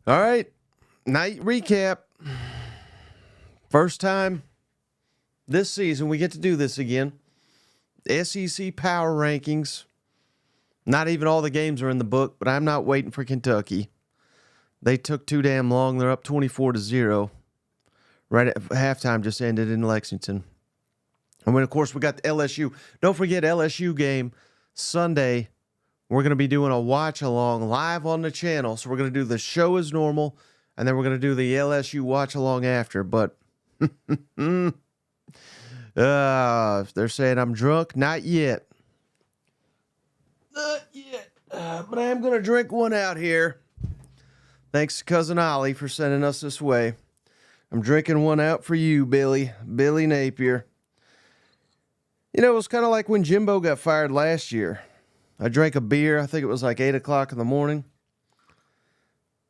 All right. Night recap. First time this season we get to do this again. SEC power rankings. Not even all the games are in the book, but I'm not waiting for Kentucky. They took too damn long. They're up 24-0. Right at halftime just ended in Lexington. And then, of course, we got the LSU. Don't forget LSU game Sunday. We're going to be doing a watch-along live on the channel. So we're going to do the show as normal, and then we're going to do the LSU watch-along after. But they're saying I'm drunk. Not yet. Not yet. But I am going to drink one out here. Thanks to Cousin Ollie for sending us this way. I'm drinking one out for you, Billy Napier. You know, it was kind of like when Jimbo got fired last year. I drank a beer. I think it was like 8 o'clock in the morning.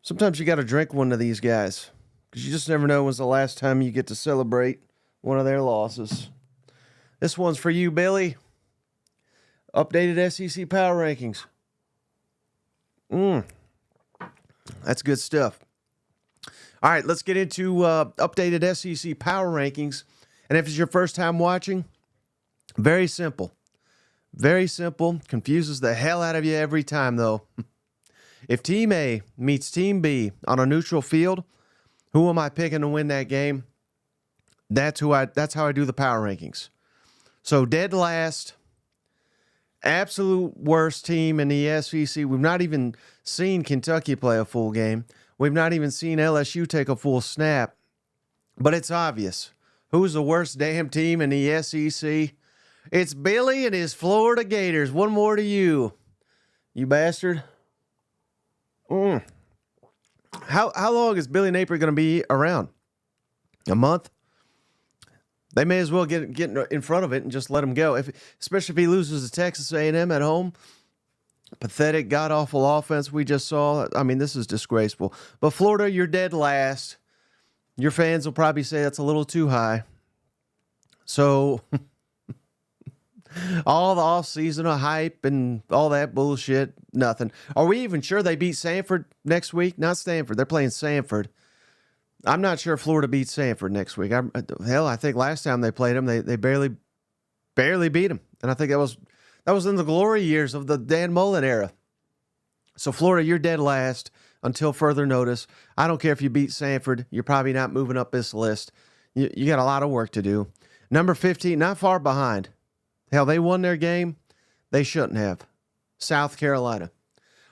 Sometimes you got to drink one of these guys because you just never know when's the last time you get to celebrate one of their losses. This one's for you, Billy. Updated SEC power rankings. That's good stuff. All right, let's get into updated SEC power rankings. And if it's your first time watching, very simple. Very simple. Confuses the hell out of you every time, though. If Team A meets Team B on a neutral field, who am I picking to win that game? That's how I do the power rankings. So dead last, absolute worst team in the SEC. We've not even seen Kentucky play a full game. We've not even seen LSU take a full snap. But it's obvious. Who's the worst damn team in the SEC? It's Billy and his Florida Gators. One more to you, you bastard. How long is Billy Napier going to be around? A month? They may as well get in front of it and just let him go. Especially if he loses to Texas A&M at home. Pathetic, god-awful offense we just saw. I mean, this is disgraceful. But Florida, you're dead last. Your fans will probably say that's a little too high. So all the off-season hype and all that bullshit, nothing. Are we even sure they beat Samford next week? Not Stanford. They're playing Samford. I'm not sure Florida beats Samford next week. I think last time they played them, they barely beat them. And I think that was in the glory years of the Dan Mullen era. So Florida, you're dead last until further notice. I don't care if you beat Samford. You're probably not moving up this list. You got a lot of work to do. Number 15, not far behind. Hell, they won their game. They shouldn't have. South Carolina.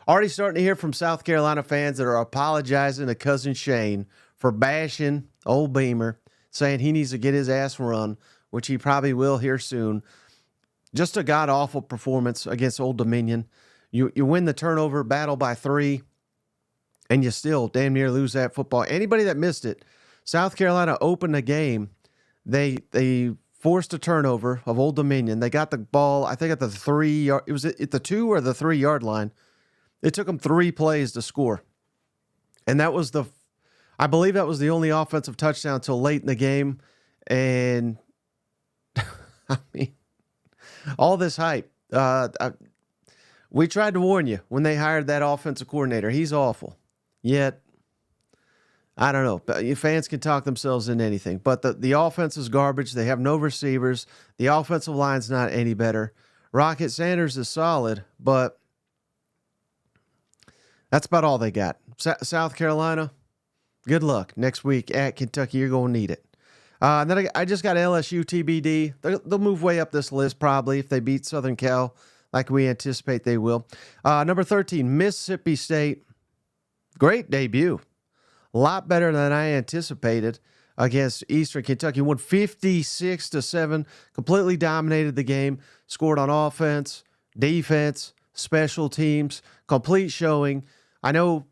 Already starting to hear from South Carolina fans that are apologizing to Cousin Shane for bashing old Beamer, saying he needs to get his ass run, which he probably will here soon. Just a god-awful performance against Old Dominion. You win the turnover battle by 3, and you still damn near lose that football. Anybody that missed it, South Carolina opened the game. They forced a turnover of Old Dominion. They got the ball, I think, at the 3-yard. It was at the 2 or the 3-yard line. It took them 3 plays to score, and I believe that was the only offensive touchdown until late in the game. And I mean, all this hype. We tried to warn you when they hired that offensive coordinator. He's awful. Yet, I don't know. Fans can talk themselves into anything. But the offense is garbage. They have no receivers. The offensive line's not any better. Rocket Sanders is solid, but that's about all they got. South Carolina, good luck. Next week at Kentucky, you're going to need it. And then I just got LSU TBD. They'll move way up this list probably if they beat Southern Cal like we anticipate they will. Number 13, Mississippi State. Great debut. A lot better than I anticipated against Eastern Kentucky. Won 56-7. Completely dominated the game. Scored on offense, defense, special teams. Complete showing. I know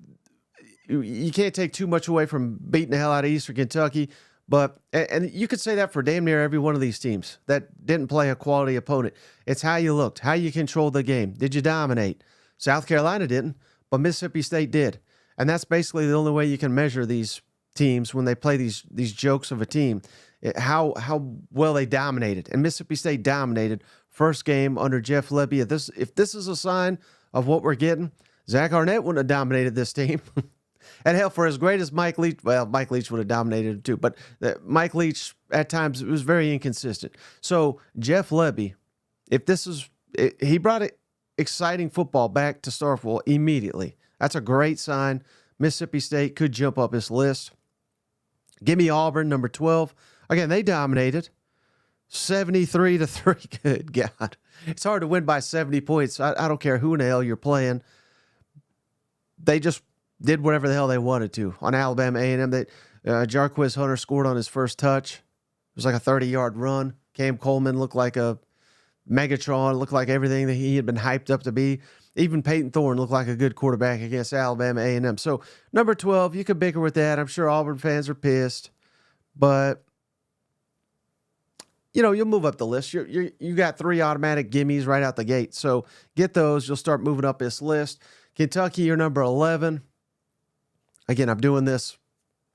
you can't take too much away from beating the hell out of Eastern Kentucky, but and you could say that for damn near every one of these teams that didn't play a quality opponent. It's how you looked, how you controlled the game. Did you dominate? South Carolina didn't, but Mississippi State did. And that's basically the only way you can measure these teams when they play these jokes of a team, how well they dominated. And Mississippi State dominated first game under Jeff Lebby. If this is a sign of what we're getting, Zach Arnett wouldn't have dominated this team. And hell, for as great as Mike Leach, well, Mike Leach would have dominated him too, but Mike Leach at times it was very inconsistent. So Jeff Lebby, if this is, he brought exciting football back to Starkville immediately. That's a great sign. Mississippi State could jump up this list. Give me Auburn, number 12. Again, they dominated 73-3. Good God. It's hard to win by 70 points. I don't care who in the hell you're playing. They just did whatever the hell they wanted to on Alabama A&M. Jarquez Hunter scored on his first touch. It was like a 30-yard run. Cam Coleman looked like a Megatron, looked like everything that he had been hyped up to be. Even Peyton Thorne looked like a good quarterback against Alabama A&M. So, number 12, you could bicker with that. I'm sure Auburn fans are pissed. But, you'll move up the list. You got 3 automatic gimmies right out the gate. So, get those. You'll start moving up this list. Kentucky, you're number 11. Again, I'm doing this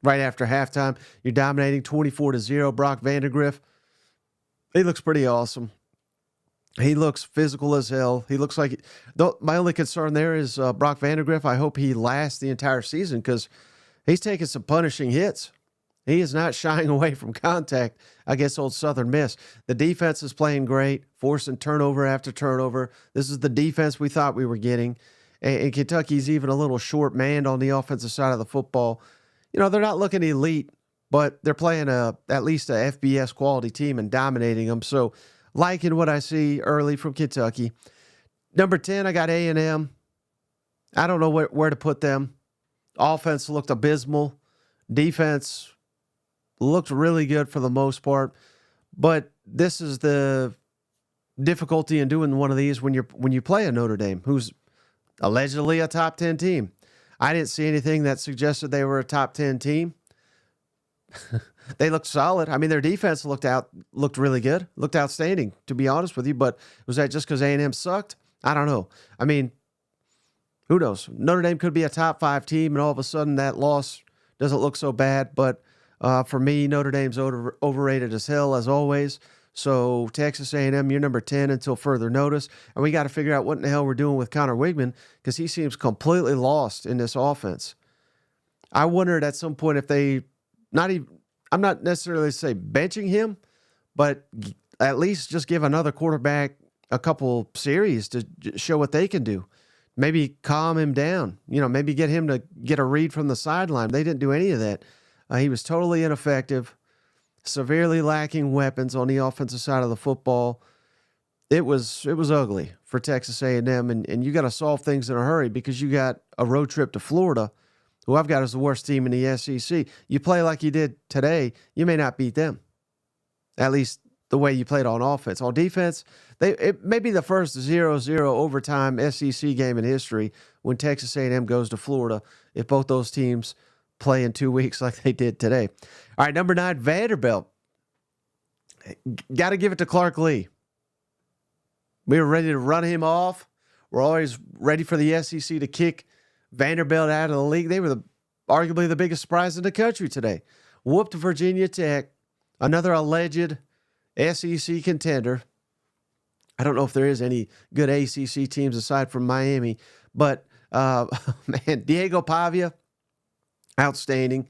right after halftime. You're dominating 24-0. Brock Vandegrift, he looks pretty awesome. He looks physical as hell. He looks like my only concern there is Brock Vandegrift. I hope he lasts the entire season because he's taking some punishing hits. He is not shying away from contact against old Southern Miss. The defense is playing great, forcing turnover after turnover. This is the defense we thought we were getting. And Kentucky's even a little short-manned on the offensive side of the football. They're not looking elite, but they're playing at least a FBS quality team and dominating them. So, liking what I see early from Kentucky. Number 10, I got A&M. I don't know where to put them. Offense looked abysmal. Defense looked really good for the most part. But this is the difficulty in doing one of these when you play a Notre Dame, who's allegedly a top 10 team. I didn't see anything that suggested they were a top 10 team. They looked solid. I mean, their defense looked really good, looked outstanding, to be honest with you. But was that just because A&M sucked? I don't know. I mean, who knows? Notre Dame could be a top 5 team, and all of a sudden that loss doesn't look so bad. But for me, Notre Dame's overrated as hell, as always. So Texas A&M, you're number 10 until further notice. And we got to figure out what in the hell we're doing with Connor Wigman because he seems completely lost in this offense. I wondered at some point if they I'm not necessarily say benching him, but at least just give another quarterback a couple series to show what they can do. Maybe calm him down. Maybe get him to get a read from the sideline. They didn't do any of that. He was totally ineffective, severely lacking weapons on the offensive side of the football. It was ugly for Texas A&M, and you got to solve things in a hurry because you got a road trip to Florida, who I've got as the worst team in the SEC. You play like you did today, you may not beat them. At least the way you played on offense. On defense, it may be the first 0-0 overtime SEC game in history when Texas A&M goes to Florida if both those teams play in 2 weeks like they did today. All right, number 9, Vanderbilt. Got to give it to Clark Lee. We were ready to run him off. We're always ready for the SEC to kick Vanderbilt out of the league. They were arguably the biggest surprise in the country today. Whooped Virginia Tech, another alleged SEC contender. I don't know if there is any good ACC teams aside from Miami, but man, Diego Pavia, outstanding.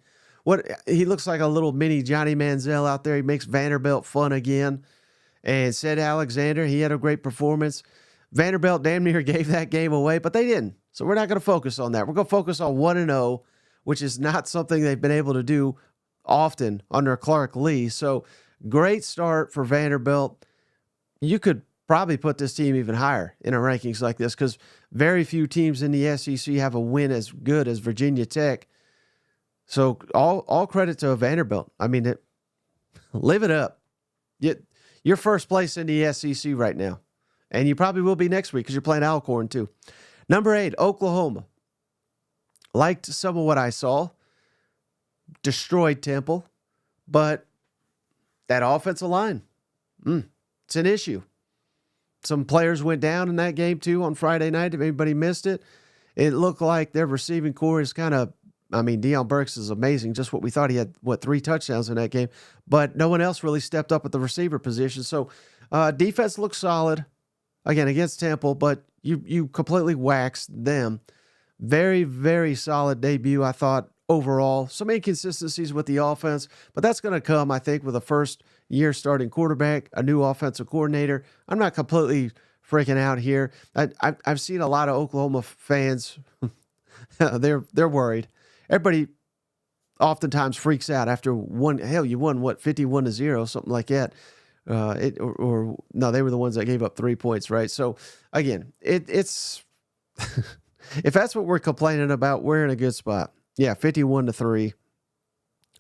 He looks like a little mini Johnny Manziel out there. He makes Vanderbilt fun again. And Sid Alexander, he had a great performance. Vanderbilt damn near gave that game away, but they didn't. So we're not going to focus on that. We're going to focus on 1-0, which is not something they've been able to do often under Clark Lee. So great start for Vanderbilt. You could probably put this team even higher in our rankings like this because very few teams in the SEC have a win as good as Virginia Tech. So all credit to Vanderbilt. I mean, live it up. You're first place in the SEC right now. And you probably will be next week because you're playing Alcorn too. Number 8, Oklahoma. Liked some of what I saw. Destroyed Temple. But that offensive line, it's an issue. Some players went down in that game too on Friday night. If anybody missed it, it looked like their receiving core is kind of, Deion Burks is amazing. Just what we thought. He had, 3 touchdowns in that game. But no one else really stepped up at the receiver position. So defense looks solid, again, against Temple, but you completely waxed them. Very, very solid debut, I thought, overall. Some inconsistencies with the offense, but that's going to come, I think, with a first-year starting quarterback, a new offensive coordinator. I'm not completely freaking out here. I've seen a lot of Oklahoma fans. They're worried. Everybody oftentimes freaks out after one. Hell, you won what, 51-0, something like that. Or no, they were the ones that gave up 3 points, right? So again, it's if that's what we're complaining about, we're in a good spot. Yeah, 51-3.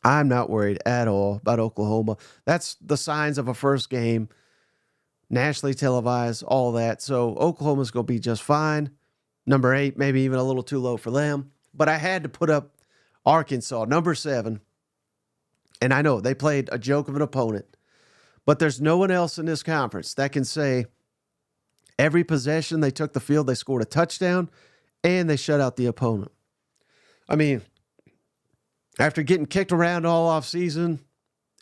I'm not worried at all about Oklahoma. That's the signs of a first game, nationally televised, all that. So Oklahoma's going to be just fine. Number 8, maybe even a little too low for them. But I had to put up Arkansas, number 7. And I know they played a joke of an opponent. But there's no one else in this conference that can say every possession they took the field, they scored a touchdown, and they shut out the opponent. I mean, after getting kicked around all offseason,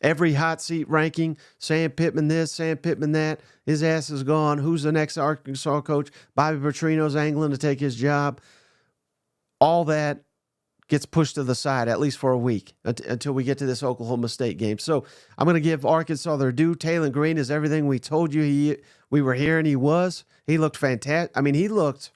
every hot seat ranking, Sam Pittman this, Sam Pittman that, his ass is gone. Who's the next Arkansas coach? Bobby Petrino's angling to take his job. All that gets pushed to the side, at least for a week, until we get to this Oklahoma State game. So I'm going to give Arkansas their due. Taylor Green is everything we told you we were hearing he was. He looked fantastic. I mean, he looked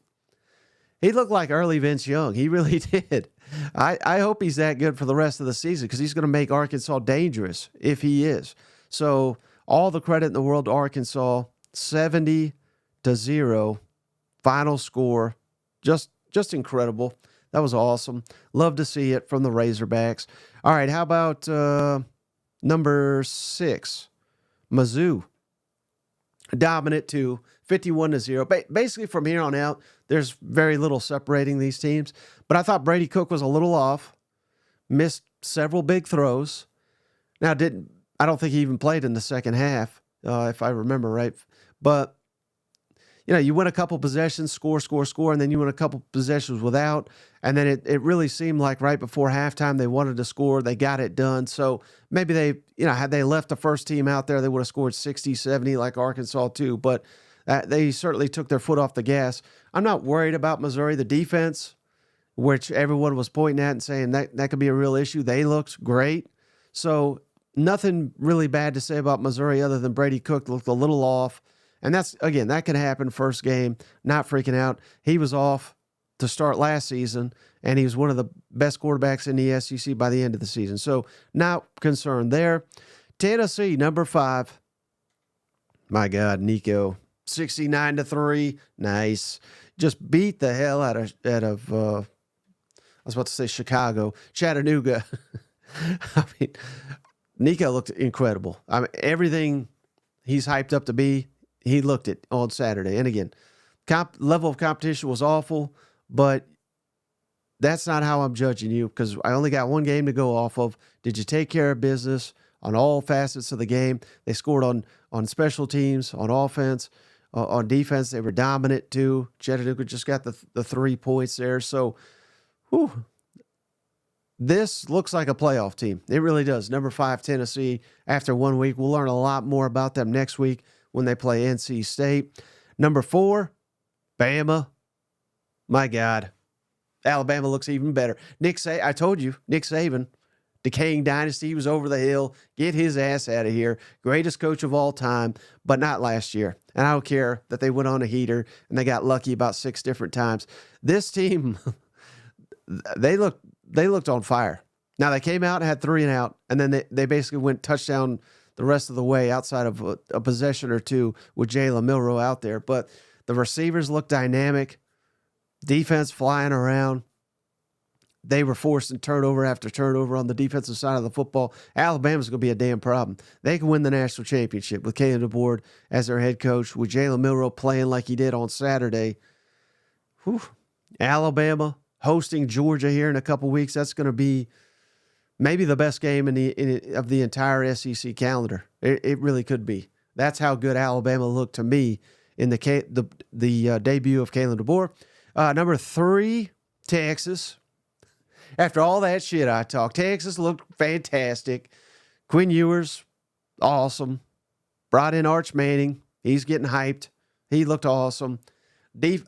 like early Vince Young. He really did. I hope he's that good for the rest of the season because he's going to make Arkansas dangerous if he is. So all the credit in the world to Arkansas. 70-0 final score. Just incredible. That was awesome. Love to see it from the Razorbacks. All right, how about number 6, Mizzou? Dominant too, 51-0. Basically, from here on out, there's very little separating these teams. But I thought Brady Cook was a little off. Missed several big throws. Now, I don't think he even played in the second half, if I remember right. But you win a couple possessions, score, and then you win a couple possessions without. And then it really seemed like right before halftime they wanted to score. They got it done. So maybe they, had they left the first team out there, they would have scored 60, 70 like Arkansas too. But they certainly took their foot off the gas. I'm not worried about Missouri. The defense, which everyone was pointing at and saying that could be a real issue, they looked great. So nothing really bad to say about Missouri other than Brady Cook looked a little off. And that's, again, that can happen first game, not freaking out. He was off to start last season, and he was one of the best quarterbacks in the SEC by the end of the season. So not concerned there. Tennessee, number 5. My God, Nico, 69-3. Nice. Just beat the hell out of I was about to say Chicago, Chattanooga. I mean, Nico looked incredible. I mean, everything he's hyped up to be, he looked it on Saturday. And again, level of competition was awful, but that's not how I'm judging you because I only got one game to go off of. Did you take care of business on all facets of the game? They scored on special teams, on offense, on defense. They were dominant too. Chattanooga just got the 3 points there. So, this looks like a playoff team. It really does. Number 5, Tennessee, after 1 week. We'll learn a lot more about them next week when they play NC State. Number 4, Bama. My God. Alabama looks even better. I told you, Nick Saban, decaying dynasty, he was over the hill. Get his ass out of here. Greatest coach of all time, but not last year. And I don't care that they went on a heater and they got lucky about 6 different times. This team, they looked on fire. Now, they came out and had 3 and out, and then they basically went touchdown the rest of the way outside of a possession or 2 with Jalen Milroe out there. But the receivers looked dynamic. Defense flying around. They were forcing turnover after turnover on the defensive side of the football. Alabama's going to be a damn problem. They can win the national championship with Kalen DeBoer as their head coach, with Jalen Milroe playing like he did on Saturday. Whew. Alabama hosting Georgia here in a couple weeks. That's going to be maybe the best game of the entire SEC calendar. It really could be. That's how good Alabama looked to me in the debut of Kalen DeBoer. Number 3, Texas. After all that shit I talked, Texas looked fantastic. Quinn Ewers, awesome. Brought in Arch Manning. He's getting hyped. He looked awesome.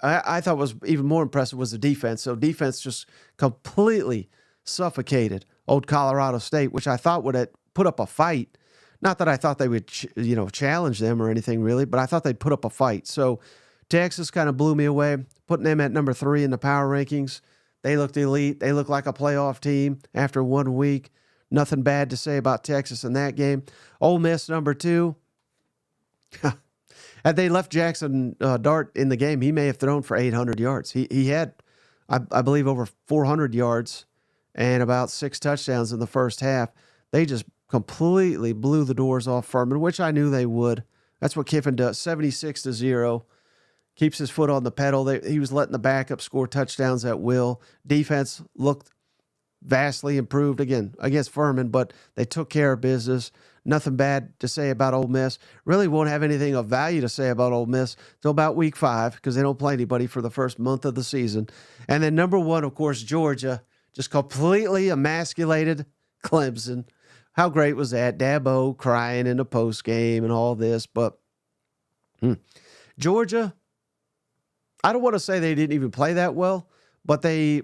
I thought was even more impressive was the defense. So defense just completely suffocated old Colorado State, which I thought would have put up a fight. Not that I thought they would, challenge them or anything really, but I thought they'd put up a fight. So Texas kind of blew me away, putting them at number 3 in the power rankings. They looked elite. They looked like a playoff team after 1 week. Nothing bad to say about Texas in that game. Ole Miss, number 2. Had they left Jackson Dart in the game, he may have thrown for 800 yards. He had, I believe, over 400 yards and about 6 touchdowns in the first half. They just completely blew the doors off Furman, which I knew they would. That's what Kiffin does, 76-0. Keeps his foot on the pedal. He was letting the backup score touchdowns at will. Defense looked vastly improved again against Furman, but they took care of business. Nothing bad to say about Ole Miss. Really won't have anything of value to say about Ole Miss till about week 5 because they don't play anybody for the first month of the season. And then number 1, of course, Georgia, just completely emasculated Clemson. How great was that? Dabo crying in the postgame and all this. But Georgia, I don't want to say they didn't even play that well, but they,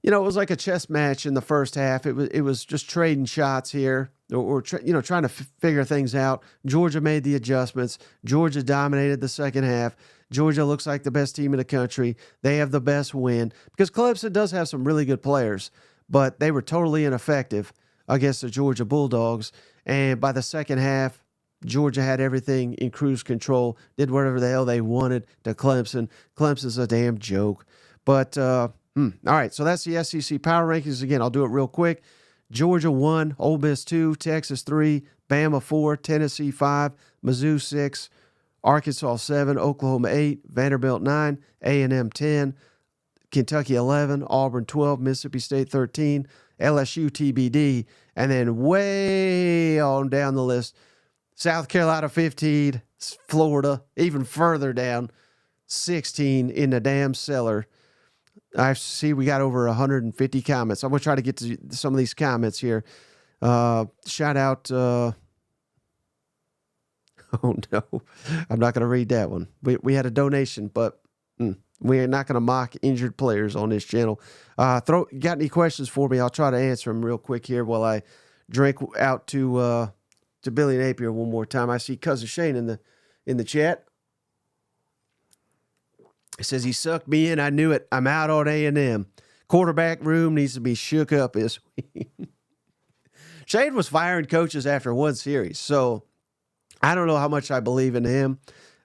it was like a chess match in the first half. It was just trading shots here or trying to figure things out. Georgia made the adjustments. Georgia dominated the second half. Georgia looks like the best team in the country. They have the best win because Clemson does have some really good players, but they were totally ineffective against the Georgia Bulldogs. And by the second half, Georgia had everything in cruise control, did whatever the hell they wanted to Clemson. Clemson's a damn joke. But, all right, so that's the SEC power rankings. Again, I'll do it real quick. Georgia 1, Ole Miss 2, Texas 3, Bama 4, Tennessee 5, Mizzou 6, Arkansas 7, Oklahoma 8, Vanderbilt 9, A&M 10, Kentucky 11, Auburn 12, Mississippi State 13, LSU TBD, and then way on down the list, South Carolina 15, Florida even further down, 16 in the damn cellar. I see we got over 150 comments. I'm going to try to get to some of these comments here. Shout out. Oh, no. I'm not going to read that one. We had a donation, but we are not going to mock injured players on this channel. Got any questions for me? I'll try to answer them real quick here while I drink out to Billy Napier one more time. I see Cousin Shane in the chat. He says, he sucked me in. I knew it. I'm out on A&M. Quarterback room needs to be shook up this week. Shane was firing coaches after one series, so I don't know how much I believe in him.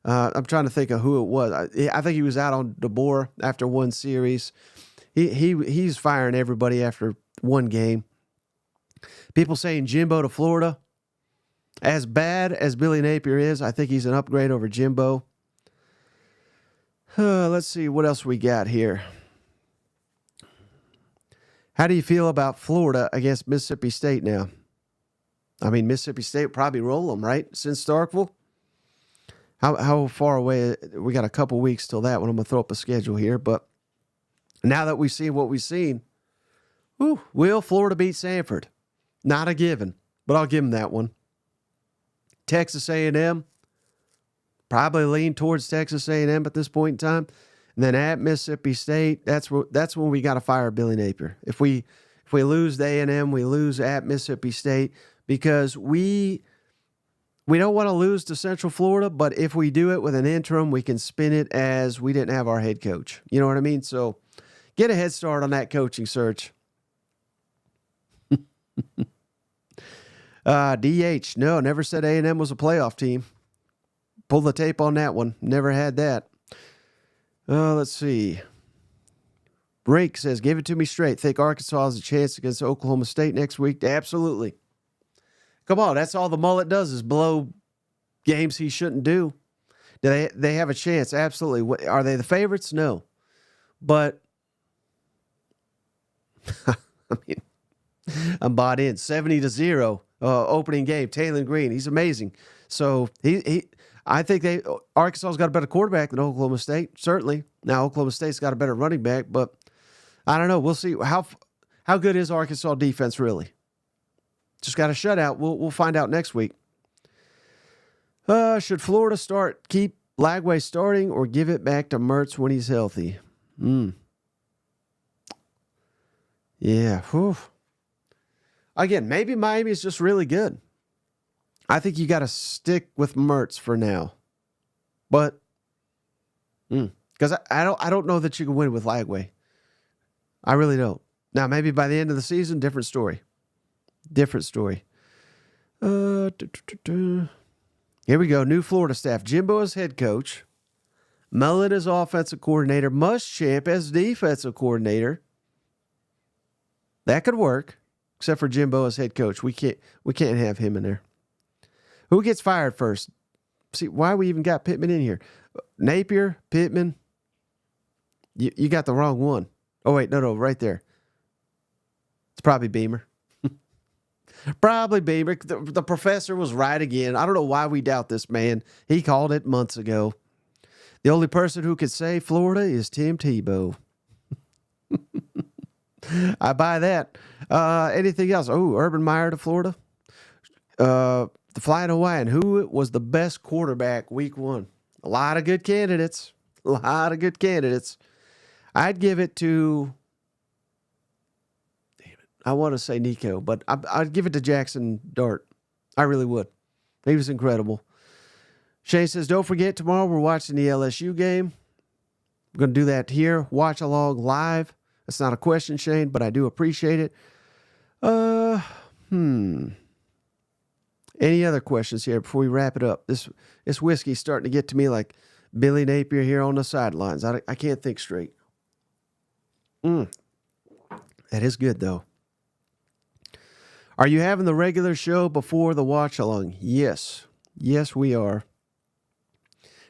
I'm trying to think of who it was. I think he was out on DeBoer after one series. He's firing everybody after one game. People saying Jimbo to Florida. As bad as Billy Napier is, I think he's an upgrade over Jimbo. Let's see what else we got here. How do you feel about Florida against Mississippi State now? I mean, Mississippi State probably roll them, right? Since Starkville. How far away? We got a couple weeks till that one. I'm going to throw up a schedule here. But now that we've seen what we've seen, will Florida beat Samford? Not a given, but I'll give them that one. Texas A&M. Probably lean towards Texas A&M at this point in time. And then at Mississippi State, that's when we got to fire Billy Napier. If we lose to A&M, we lose at Mississippi State because we don't want to lose to Central Florida, but if we do it with an interim, we can spin it as we didn't have our head coach. You know what I mean? So get a head start on that coaching search. DH, no, never said A&M was a playoff team. Pull the tape on that one. Never had that. Let's see. Rink says, give it to me straight. Think Arkansas has a chance against Oklahoma State next week? Absolutely. Come on, that's all the mullet does is blow games he shouldn't do. Do they have a chance? Absolutely. Are they the favorites? No. But, I mean, I'm bought in. 70-0 opening game. Taylor Green, he's amazing. So, I think Arkansas's got a better quarterback than Oklahoma State, certainly. Now, Oklahoma State's got a better running back, but I don't know. We'll see. How good is Arkansas defense really? Just got a shutout. We'll find out next week. Should Florida keep Lagway starting or give it back to Mertz when he's healthy? Yeah. Whew. Again, maybe Miami is just really good. I think you got to stick with Mertz for now. But because I don't know that you can win with Lagway. I really don't. Now, maybe by the end of the season, different story. Different story. Here we go. New Florida staff. Jimbo as head coach. Mullen as offensive coordinator. Muschamp as defensive coordinator. That could work, except for Jimbo as head coach. We can't have him in there. Who gets fired first? See, why we even got Pittman in here? Napier, Pittman. You got the wrong one. Oh, wait, no, right there. It's probably Beamer. Probably Beamer. The professor was right again. I don't know why we doubt this man. He called it months ago. The only person who could say Florida is Tim Tebow. I buy that. Anything else? Oh, Urban Meyer to Florida. The Flying Hawaiian. Who was the best quarterback week 1? A lot of good candidates. I'd give it to... Damn it. I want to say Nico, but I'd give it to Jackson Dart. I really would. He was incredible. Shane says, don't forget, tomorrow we're watching the LSU game. We're going to do that here. Watch along live. That's not a question, Shane, but I do appreciate it. Any other questions here before we wrap it up? This whiskey's starting to get to me like Billy Napier here on the sidelines. I can't think straight. That is good, though. Are you having the regular show before the watch-along? Yes. Yes, we are.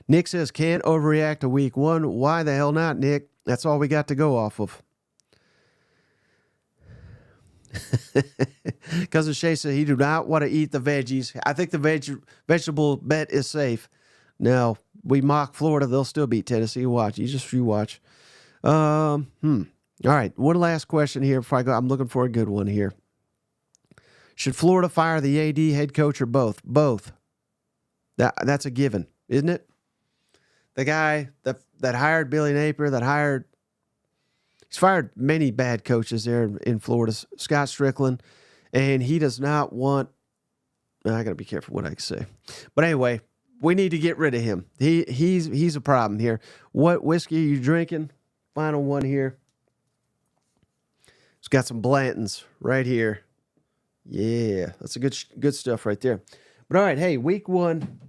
Nick says, can't overreact to week 1. Why the hell not, Nick? That's all we got to go off of. Cousin Shay said he do not want to eat the veggies. I think the vegetable bet is safe. Now, we mock Florida. They'll still beat Tennessee. You watch. All right. One last question here before I go. I'm looking for a good one here. Should Florida fire the AD, head coach, or both? Both. That's a given, isn't it? The guy that hired Billy Napier, he's fired many bad coaches there in Florida, Scott Strickland, and he does not want, I got to be careful what I say. But anyway, we need to get rid of him. He's a problem here. What whiskey are you drinking? Final one here. It's got some Blantons right here. Yeah, that's a good stuff right there. But all right, hey, week 1,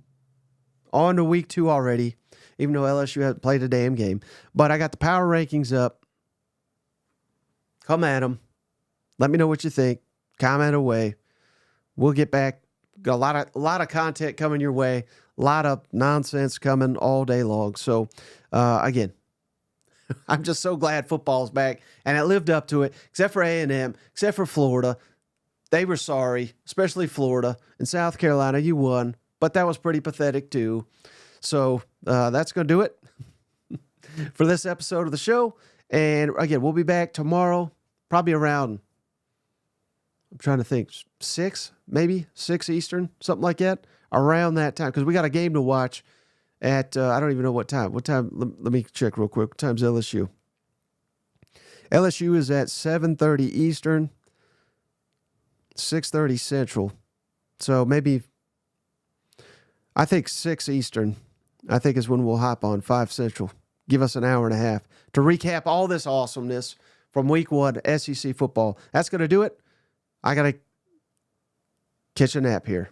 on to week 2 already, even though LSU hasn't played a damn game. But I got the power rankings up. Come at them. Let me know what you think. Comment away. We'll get back. Got a lot of content coming your way. A lot of nonsense coming all day long. So, again, I'm just so glad football's back, and it lived up to it, except for A&M, except for Florida. They were sorry, especially Florida. In South Carolina, you won, but that was pretty pathetic too. So that's going to do it for this episode of the show. And again, we'll be back tomorrow, probably around, I'm trying to think, 6 Eastern, something like that, around that time, because we got a game to watch at, I don't even know what time. What time? Let me check real quick. What time's LSU? LSU is at 7:30 Eastern, 6:30 Central. So maybe, I think 6 Eastern, I think is when we'll hop on, 5 Central. Give us an hour and a half to recap all this awesomeness from week 1 SEC football. That's going to do it. I got to catch a nap here.